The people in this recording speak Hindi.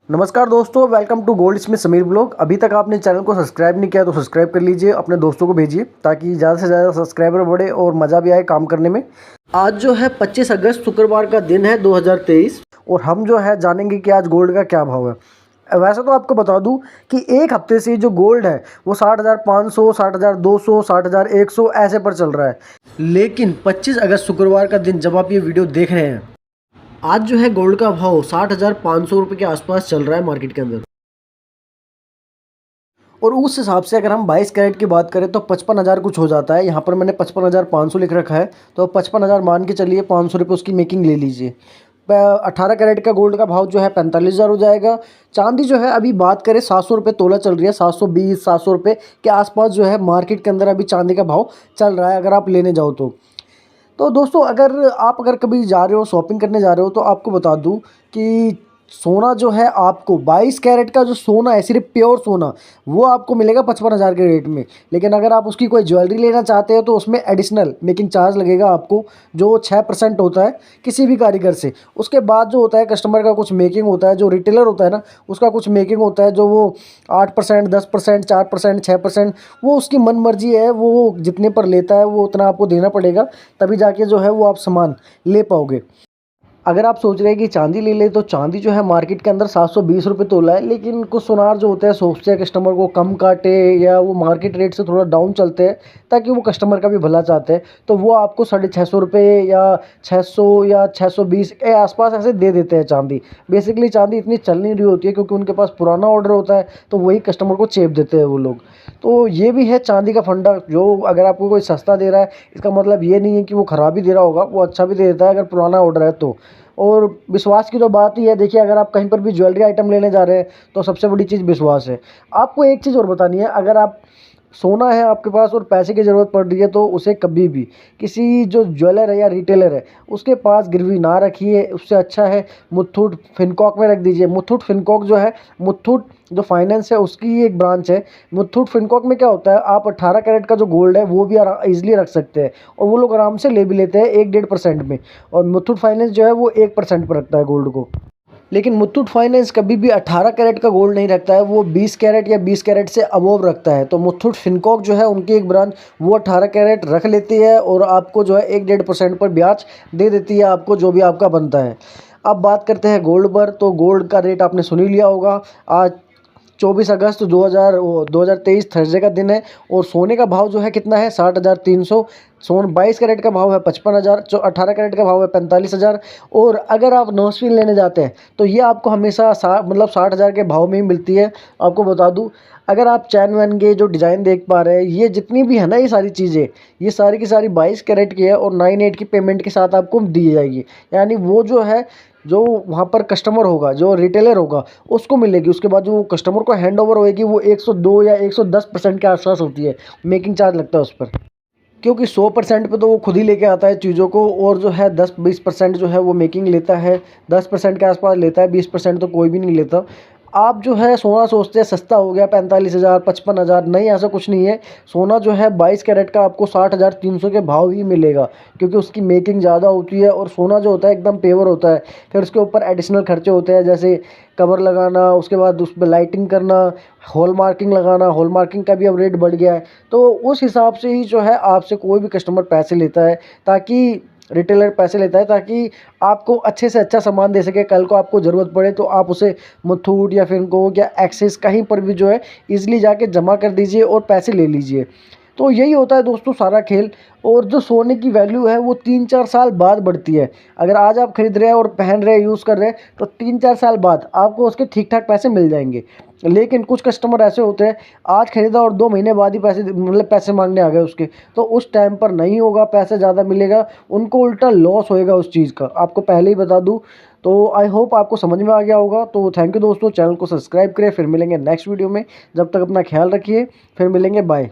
नमस्कार दोस्तों, welcome to goldsmith Sameer blog. अभी तक आपने चैनल को सब्सक्राइब नहीं किया तो सब्सक्राइब कर लीजिए, अपने दोस्तों को भेजिए ताकि ज़्यादा से ज़्यादा सब्सक्राइबर बढ़े और मज़ा भी आए काम करने में। आज जो है 25 अगस्त शुक्रवार का दिन है 2023 और हम जो है जानेंगे कि आज गोल्ड का क्या भाव है। वैसे तो आपको बता दूं कि एक हफ्ते से जो गोल्ड है वो 60,500, 60,200, 60,100 ऐसे पर चल रहा है। लेकिन 25 अगस्त शुक्रवार का दिन जब आप ये वीडियो देख रहे हैं, आज जो है गोल्ड का भाव 60,500 रुपये के आसपास चल रहा है मार्केट के अंदर। और उस हिसाब से अगर हम 22 कैरेट की बात करें तो 55,000 कुछ हो जाता है। यहाँ पर मैंने 55,500 लिख रखा है, तो 55,000 मान के चलिए, 500 रुपये उसकी मेकिंग ले लीजिए। 18 कैरेट का गोल्ड का भाव जो है 45,000 हो जाएगा। चांदी जो है अभी बात करें 700 रुपये तोला चल रही है, 720 700 रुपये के आसपास जो है मार्केट के अंदर अभी चांदी का भाव चल रहा है अगर आप लेने जाओ तो दोस्तों अगर कभी जा रहे हो, शॉपिंग करने जा रहे हो, तो आपको बता दूं कि सोना जो है आपको 22 कैरेट का जो सोना है, सिर्फ प्योर सोना, वो आपको मिलेगा 55,000 के रेट में। लेकिन अगर आप उसकी कोई ज्वेलरी लेना चाहते हो तो उसमें एडिशनल मेकिंग चार्ज लगेगा आपको, जो 6% होता है किसी भी कारीगर से। उसके बाद जो होता है कस्टमर का कुछ मेकिंग होता है, जो रिटेलर होता है ना, उसका कुछ मेकिंग होता है, जो वो 8%, 10%, 4%, 6%, वो उसकी मन मर्जी है, वो जितने पर लेता है वो उतना आपको देना पड़ेगा, तभी जाके जो है वो आप सामान ले पाओगे। अगर आप सोच रहे हैं कि चांदी ले ले, तो चांदी जो है मार्केट के अंदर 720 रुपये तोला है। लेकिन कुछ सुनार जो होते हैं सोचते हैं कस्टमर को कम काटे या वो मार्केट रेट से थोड़ा डाउन चलते हैं ताकि वो कस्टमर का भी भला चाहते हैं, तो वो आपको 650 रुपये या 600 या 620 के आसपास ऐसे दे देते हैं चांदी। बेसिकली चांदी इतनी चल नहीं रही होती है क्योंकि उनके पास पुराना ऑर्डर होता है, तो वही कस्टमर को चेप देते हैं वो लोग। तो ये भी है चांदी का फंडा, जो अगर आपको कोई सस्ता दे रहा है इसका मतलब ये नहीं है कि वो ख़राब ही दे रहा होगा, वो अच्छा भी दे देता है अगर पुराना ऑर्डर है तो। और विश्वास की तो बात ही है। देखिए, अगर आप कहीं पर भी ज्वेलरी आइटम लेने जा रहे हैं तो सबसे बड़ी चीज़ विश्वास है। आपको एक चीज़ और बतानी है, अगर आप सोना है आपके पास और पैसे की ज़रूरत पड़ रही है तो उसे कभी भी किसी जो ज्वेलर है या रिटेलर है उसके पास गिरवी ना रखिए। उससे अच्छा है मुथूट फिनकॉक में रख दीजिए। मुथूट फिनकॉक जो है, मुथूट जो फाइनेंस है उसकी एक ब्रांच है। मुथूट फिनकॉक में क्या होता है, आप 18 कैरेट का जो गोल्ड है वो भी ईजिली रख सकते हैं और वो लोग आराम से ले भी लेते हैं 1-1.5% में। और मुथूट फाइनेंस जो है वो 1% पर रखता है गोल्ड को। लेकिन मुथूट फाइनेंस कभी भी 18 कैरेट का गोल्ड नहीं रखता है, वो 20 कैरेट या 20 कैरेट से अबोव रखता है। तो मुथूट फिनकॉक जो है उनकी एक ब्रांच, वो 18 कैरेट रख लेती है और आपको जो है 1-1.5% पर ब्याज दे देती है आपको, जो भी आपका बनता है। अब बात करते हैं गोल्ड पर, तो गोल्ड का रेट आपने सुन ही लिया होगा। आज 24 अगस्त 2023 थर्सडे का दिन है और सोने का भाव जो है कितना है, 60,300। 22 कैरेट का भाव है 55,000, 18 कैरेट का भाव है 45,000। और अगर आप नौस्फिन लेने जाते हैं तो ये आपको हमेशा 60,000 के भाव में ही मिलती है। आपको बता दूं, अगर आप चैन वैन के जो डिज़ाइन देख पा रहे हैं, ये जितनी भी है ना, ये सारी चीज़ें, ये सारी की सारी 22 कैरेट की है और 9/8 की पेमेंट के साथ आपको दी जाएगी। यानी वो जो है, जो वहाँ पर कस्टमर होगा, जो रिटेलर होगा, उसको मिलेगी। उसके बाद जो कस्टमर को हैंड ओवर होएगी वो 102 या 110% के आसपास होती है। मेकिंग चार्ज लगता है उस पर, क्योंकि 100% पे तो वो खुद ही लेके आता है चीज़ों को, और जो है 10-20% जो है वो मेकिंग लेता है, 10% के आसपास लेता है, 20% तो कोई भी नहीं लेता। आप जो है सोना सोचते हैं सस्ता हो गया, 45,000, 55,000, नहीं, ऐसा कुछ नहीं है। सोना जो है 22 कैरेट का आपको 60,300 के भाव ही मिलेगा, क्योंकि उसकी मेकिंग ज़्यादा होती है और सोना जो होता है एकदम पेवर होता है। फिर उसके ऊपर एडिशनल खर्चे होते हैं, जैसे कवर लगाना, उसके बाद उस पर लाइटिंग करना, हॉल मार्किंग लगाना। हॉल मार्किंग का भी अब रेट बढ़ गया है। तो उस हिसाब से ही जो है आपसे कोई भी कस्टमर पैसे लेता है, ताकि रिटेलर पैसे लेता है ताकि आपको अच्छे से अच्छा सामान दे सके। कल को आपको ज़रूरत पड़े तो आप उसे मुथूट या फिनकोक या एक्सिस कहीं पर भी जो है ईज़िली जाके जमा कर दीजिए और पैसे ले लीजिए। तो यही होता है दोस्तों सारा खेल। और जो सोने की वैल्यू है वो 3-4 साल बाद बढ़ती है। अगर आज आप खरीद रहे हैं और पहन रहे हैं, यूज़ कर रहे हैं, तो 3-4 साल बाद आपको उसके ठीक ठाक पैसे मिल जाएंगे। लेकिन कुछ कस्टमर ऐसे होते हैं, आज खरीदा और 2 महीने बाद ही पैसे मांगने आ गए उसके, तो उस टाइम पर नहीं होगा, पैसे ज़्यादा मिलेगा, उनको उल्टा लॉस होएगा उस चीज़ का, आपको पहले ही बता दूँ। तो आई होप आपको समझ में आ गया होगा। तो थैंक यू दोस्तों, चैनल को सब्सक्राइब करें। फिर मिलेंगे नेक्स्ट वीडियो में। जब तक अपना ख्याल रखिए, फिर मिलेंगे, बाय।